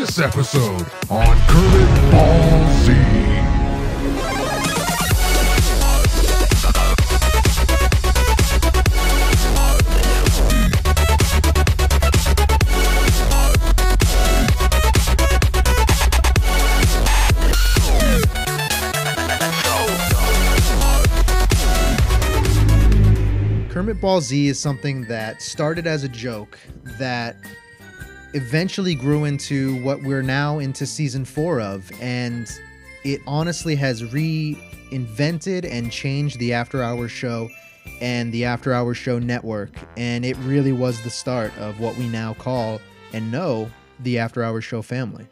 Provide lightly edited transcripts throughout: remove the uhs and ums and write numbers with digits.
this episode on Kermit Ball Z. Kermit Ball Z is something that started as a joke that eventually grew into what we're now into season 4 of, and it honestly has reinvented and changed the After Hours show and the After Hours show network, and it really was the start of what we now call and know the After Hours show family.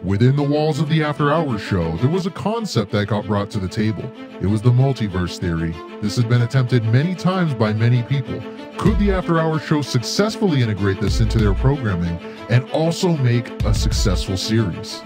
Within the walls of the After Hours show, there was a concept that got brought to the table. It was the multiverse theory. This had been attempted many times by many people. Could the After Hours show successfully integrate this into their programming and also make a successful series?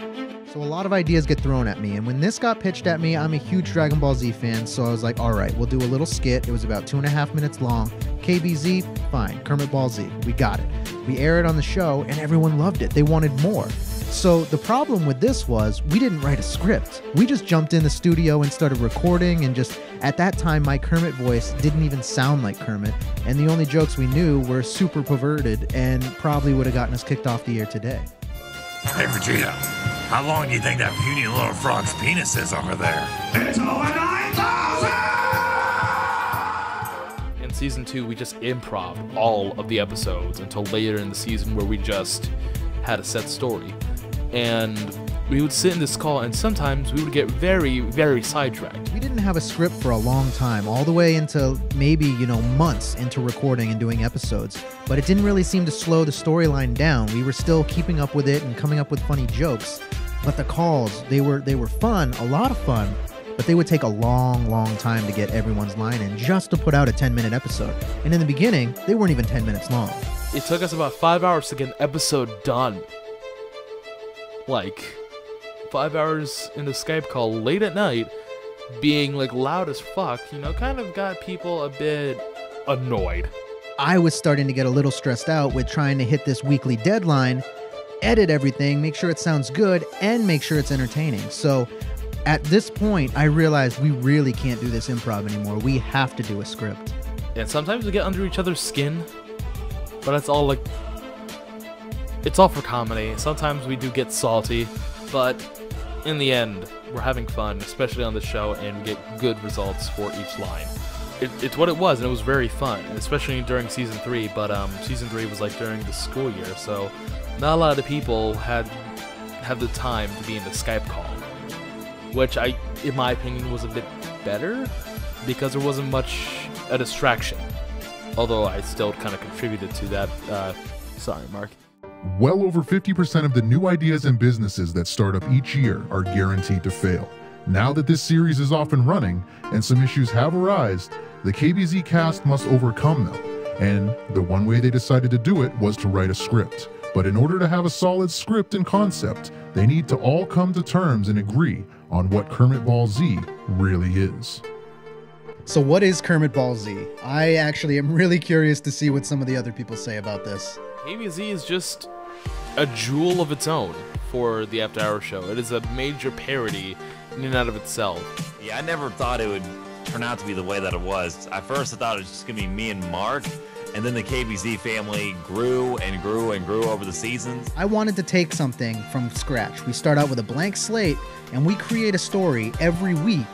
So a lot of ideas get thrown at me, and when this got pitched at me, I'm a huge Dragon Ball Z fan, so I was like, all right, we'll do a little skit. It was about 2.5 minutes long. KBZ, fine. Kermit Ball Z, we got it. We aired it on the show, and everyone loved it. They wanted more. So the problem with this was we didn't write a script. We just jumped in the studio and started recording, and just at that time my Kermit voice didn't even sound like Kermit, and the only jokes we knew were super perverted and probably would have gotten us kicked off the air today. Hey Vegeta, how long do you think that puny little frog's penis is over there? It's over 9,000! In season 2 we just improv all of the episodes until later in the season where we just had a set story. And we would sit in this call, and sometimes we would get very, very sidetracked. We didn't have a script for a long time, all the way into maybe, months into recording and doing episodes. But it didn't really seem to slow the storyline down. We were still keeping up with it and coming up with funny jokes. But the calls, they were fun, a lot of fun, but they would take a long, long time to get everyone's line in just to put out a 10-minute episode. And in the beginning, they weren't even 10 minutes long. It took us about 5 hours to get an episode done. Like, 5 hours in the Skype call late at night, being like loud as fuck, kind of got people a bit annoyed. I was starting to get a little stressed out with trying to hit this weekly deadline, edit everything, make sure it sounds good, and make sure it's entertaining. So at this point, I realized we really can't do this improv anymore. We have to do a script. And sometimes we get under each other's skin, but it's all like, it's all for comedy. Sometimes we do get salty, but in the end, we're having fun, especially on the show, and we get good results for each line. It's what it was, and it was very fun, especially during season 3, but season 3 was like during the school year, so not a lot of people had the time to be in the Skype call, which in my opinion, was a bit better, because there wasn't much a distraction, although I still kind of contributed to that. Sorry, Mark. Well over 50% of the new ideas and businesses that start up each year are guaranteed to fail. Now that this series is off and running, and some issues have arisen, the KBZ cast must overcome them. And the one way they decided to do it was to write a script. But in order to have a solid script and concept, they need to all come to terms and agree on what Kermit Ball Z really is. So what is Kermit Ball Z? I actually am really curious to see what some of the other people say about this. KBZ is just a jewel of its own for the After Hours show. It is a major parody in and out of itself. Yeah, I never thought it would turn out to be the way that it was. At first I thought it was just going to be me and Mark, and then the KBZ family grew and grew and grew over the seasons. I wanted to take something from scratch. We start out with a blank slate, and we create a story every week,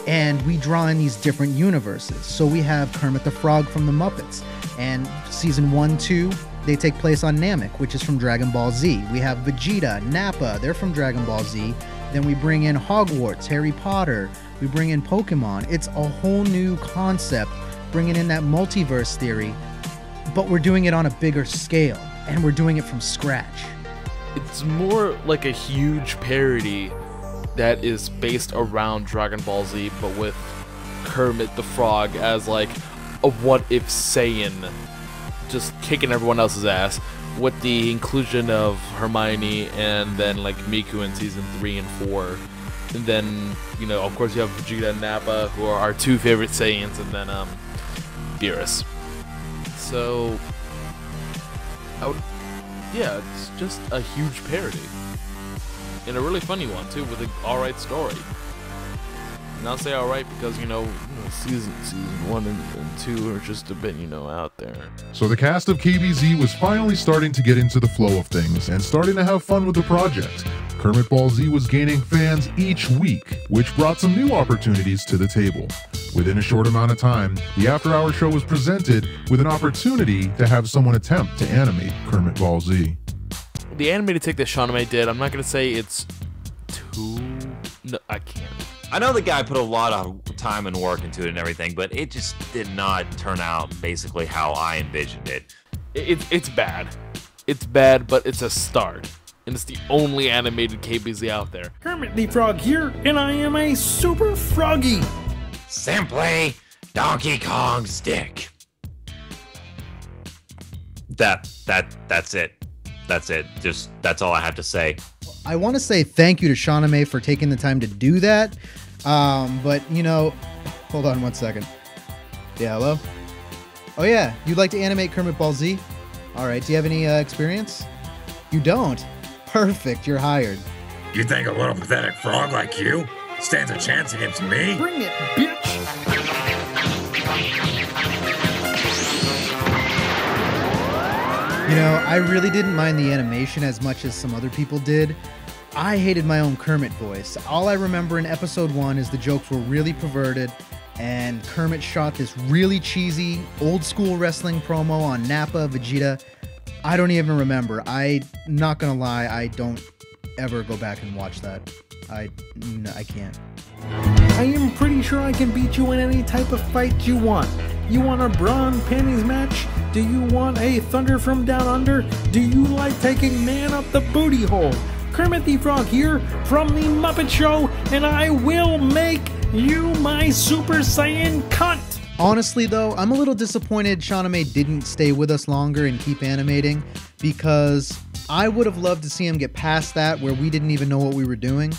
and we draw in these different universes. So we have Kermit the Frog from the Muppets, and season 1, 2, they take place on Namek, which is from Dragon Ball Z. We have Vegeta, Nappa, they're from Dragon Ball Z. Then we bring in Hogwarts, Harry Potter, we bring in Pokemon. It's a whole new concept, bringing in that multiverse theory, but we're doing it on a bigger scale, and we're doing it from scratch. It's more like a huge parody that is based around Dragon Ball Z, but with Kermit the Frog as like a what-if Saiyan, just kicking everyone else's ass, with the inclusion of Hermione and then like Miku in season 3 and 4. And then, of course you have Vegeta and Nappa, who are our 2 favorite Saiyans, and then Beerus. So yeah, it's just a huge parody. And a really funny one, too, with an alright story. And I'll say alright because, season 1 and 2 are just a bit, out there. So the cast of KBZ was finally starting to get into the flow of things and starting to have fun with the project. Kermit Ball Z was gaining fans each week, which brought some new opportunities to the table. Within a short amount of time, the after-hour show was presented with an opportunity to have someone attempt to animate Kermit Ball Z. The animated take that Shawnee did, I'm not going to say it's too... No, I can't. I know the guy put a lot of time and work into it and everything, but it just did not turn out basically how I envisioned it. It's bad. It's bad, but it's a start. And it's the only animated KBZ out there. Kermit the Frog here, and I am a super froggy. Simply Donkey Kong's dick. That's it. That's it. That's all I have to say. I want to say thank you to Shawnee for taking the time to do that. But, hold on one second. Yeah, hello? Oh, yeah, you'd like to animate Kermit Ball Z? All right, do you have any experience? You don't? Perfect, you're hired. You think a little pathetic frog like you stands a chance against me? Bring it, bitch! I really didn't mind the animation as much as some other people did. I hated my own Kermit voice. All I remember in episode 1 is the jokes were really perverted, and Kermit shot this really cheesy, old-school wrestling promo on Nappa, Vegeta. I don't even remember. I'm not gonna lie, I don't ever go back and watch that. I can't. I am pretty sure I can beat you in any type of fight you want. You want a bra and panties match? Do you want a Thunder from Down Under? Do you like taking man up the booty hole? Kermit the Frog here from the Muppet Show, and I will make you my Super Saiyan cunt! Honestly though, I'm a little disappointed Shawnee didn't stay with us longer and keep animating, because I would have loved to see him get past that where we didn't even know what we were doing,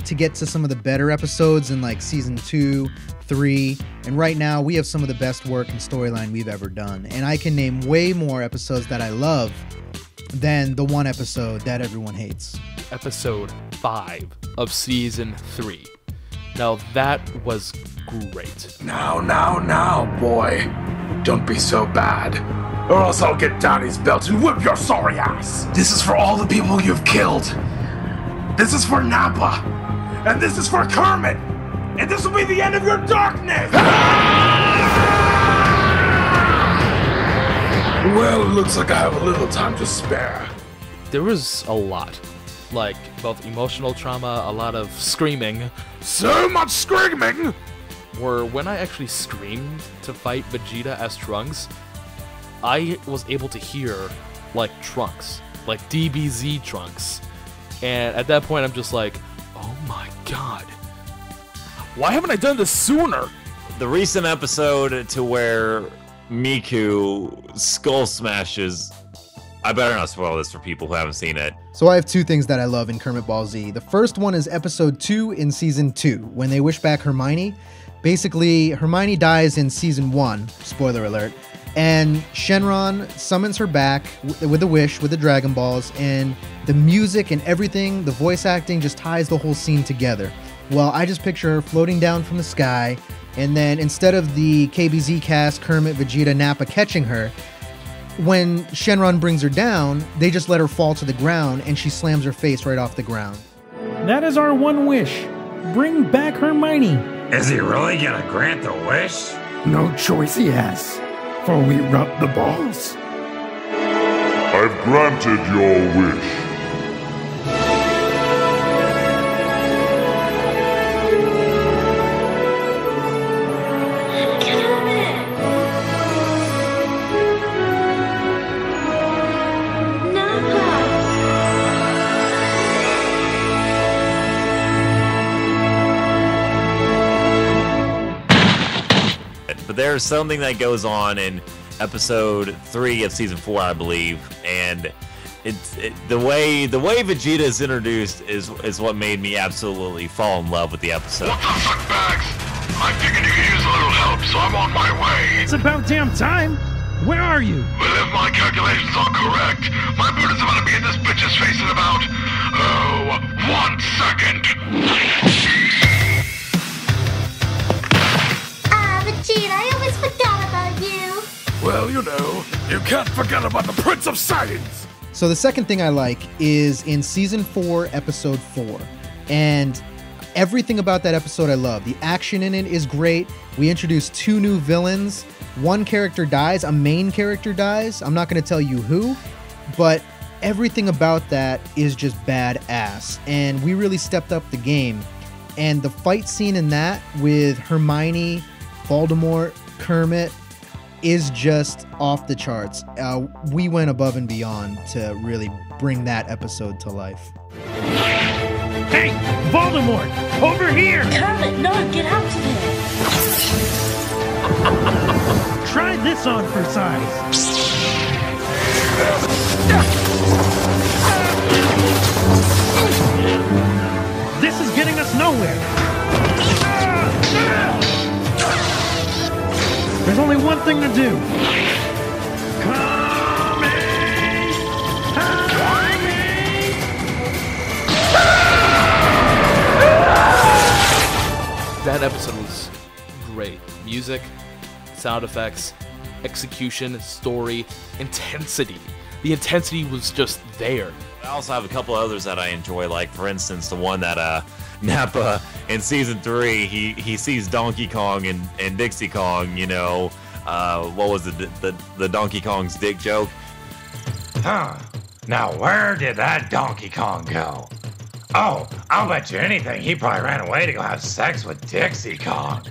to get to some of the better episodes in like season 2, 3, and right now we have some of the best work and storyline we've ever done. And I can name way more episodes that I love than the one episode that everyone hates. Episode 5 of season 3. Now that was great. Now, boy. Don't be so bad, or else I'll get Donnie's belt and whip your sorry ass. This is for all the people you've killed. This is for Nappa. And this is for Kermit. And this will be the end of your darkness. Well, it looks like I have a little time to spare. There was a lot. Like, both emotional trauma, a lot of screaming. So much screaming! Where when I actually screamed to fight Vegeta as Trunks, I was able to hear, like, Trunks. Like, DBZ Trunks. And at that point, I'm just like, oh my god. Why haven't I done this sooner? The recent episode to where Miku skull smashes. I better not spoil this for people who haven't seen it. So I have two things that I love in Kermit Ball Z. The first one is episode 2 in season 2, when they wish back Hermione. Basically, Hermione dies in season 1, spoiler alert, and Shenron summons her back with a wish, with the Dragon Balls, and the music and everything, the voice acting just ties the whole scene together. Well, I just picture her floating down from the sky, and then instead of the KBZ cast, Kermit, Vegeta, Nappa catching her, when Shenron brings her down, they just let her fall to the ground, and she slams her face right off the ground. That is our one wish. Bring back Hermione. Is he really gonna grant the wish? No choice he has, for we rub the balls. I've granted your wish. But there's something that goes on in episode 3 of season 4, I believe, and the way Vegeta is introduced is what made me absolutely fall in love with the episode. What the fuck, Bags? I'm thinking you could use a little help, so I'm on my way. It's about damn time. Where are you? Well, if my calculations are correct, my boot is about to be Can't forget about the Prince of Science! So the second thing I like is in season 4, episode 4. And everything about that episode I love. The action in it is great. We introduce 2 new villains. One character dies, a main character dies. I'm not going to tell you who, but everything about that is just badass. And we really stepped up the game. And the fight scene in that with Hermione, Voldemort, Kermit is just off the charts. We went above and beyond to really bring that episode to life. Hey, Voldemort, over here! Kermit, no, get out of here! Try this on for size. This is getting us nowhere. There's only one thing to do. That episode was great. Music, sound effects, execution, story, intensity. The intensity was just there. I also have a couple others that I enjoy, like for instance the one that Nappa in season 3 he sees Donkey Kong and Dixie Kong, you know, what was the Donkey Kong's dick joke? Huh. Now where did that Donkey Kong go? Oh, I'll bet you anything he probably ran away to go have sex with Dixie Kong.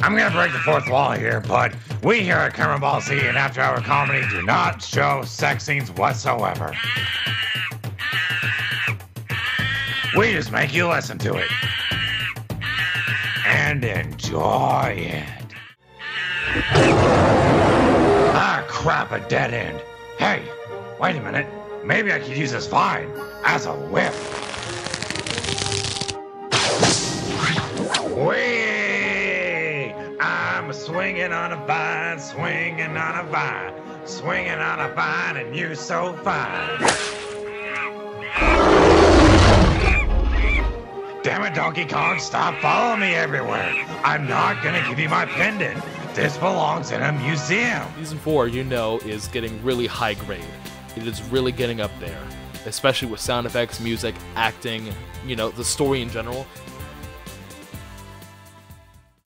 I'm gonna break the fourth wall here, but we here at Kermit Ball Z and After Hour Comedy do not show sex scenes whatsoever. We just make you listen to it. And enjoy it. Ah, crap, a dead end. Hey, wait a minute. Maybe I could use this vine as a whip. Whee! I'm swinging on a vine, swinging on a vine, swinging on a vine, and you're so fine. Damn it, Donkey Kong, stop following me everywhere. I'm not gonna give you my pendant. This belongs in a museum. Season 4, you know, is getting really high grade. It is really getting up there, especially with sound effects, music, acting, you know, the story in general.